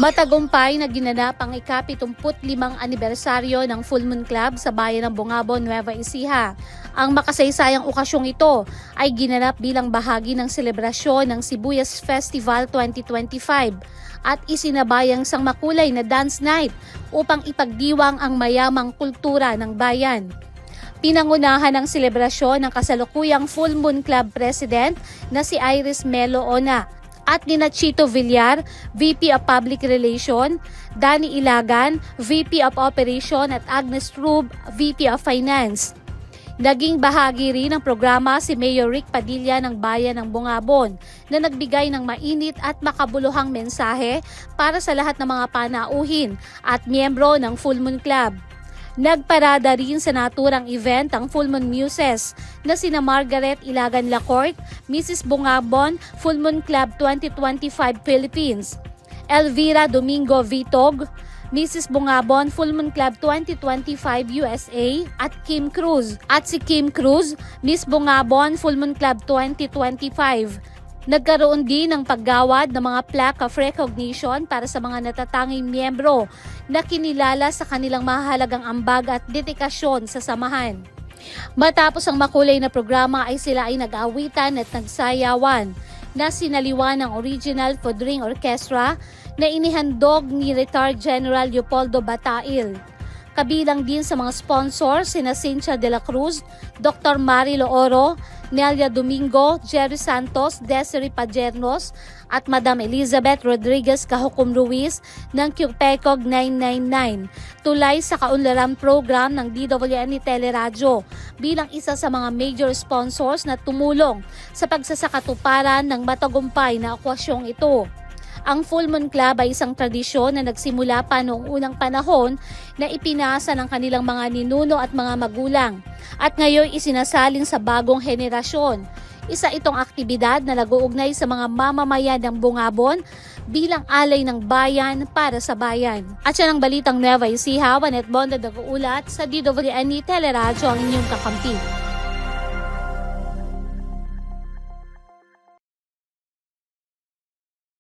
Matagumpay na ginanap ang ika-75 anibersaryo ng Full Moon Club sa bayan ng Bungabon, Nueva Ecija. Ang makasaysayang okasyong ito ay ginanap bilang bahagi ng selebrasyon ng Sibuyas Festival 2025 at isinabayang sang makulay na dance night upang ipagdiwang ang mayamang kultura ng bayan. Pinangunahan ng selebrasyon ng kasalukuyang Full Moon Club President na si Iris Melo Ona at nina Chito Villar, VP of Public Relations, Danny Ilagan, VP of Operation at Agnes Rube, VP of Finance. Naging bahagi rin ng programa si Mayor Rick Padilla ng Bayan ng Bungabon na nagbigay ng mainit at makabuluhang mensahe para sa lahat ng mga panauhin at miyembro ng Full Moon Club. Nagparada rin sa naturang event ang Full Moon Muses na sina Margaret Ilagan Lacorte, Mrs. Bungabon, Full Moon Club 2025 Philippines, Elvira Domingo Vitog, Mrs. Bungabon, Full Moon Club 2025 USA at Kim Cruz. At si Kim Cruz, Miss Bungabon, Full Moon Club 2025. Nagkaroon din ng paggawad ng mga plaque of recognition para sa mga natatanging miyembro na kinilala sa kanilang mahalagang ambag at dedikasyon sa samahan. Matapos ang makulay na programa ay sila ay nag-awitan at nagsayawan na sinaliwan ng Original Fodring Orchestra na inihandog ni Retired General Leopoldo Batail. Kabilang din sa mga sponsors sina Cynthia de la Cruz, Dr. Mari Looro, Nelia Domingo, Jerry Santos, Desiree Pajernos at Madam Elizabeth Rodriguez Cajucom Ruiz ng QPECOG 999 tulay sa kaunlaran program ng DWN Teleradyo bilang isa sa mga major sponsors na tumulong sa pagsasakatuparan ng matagumpay na okwasyong ito. Ang Full Moon Club ay isang tradisyon na nagsimula pa noong unang panahon na ipinasa ng kanilang mga ninuno at mga magulang at ngayon isinasalin sa bagong henerasyon. Isa itong aktibidad na nag-uugnay sa mga mamamayan ng Bungabon bilang alay ng bayan para sa bayan. At yan ang balitang Nueva Ecija, Juanet Bonda nag-uulat sa DWN Teleradyo ang inyong kakampi.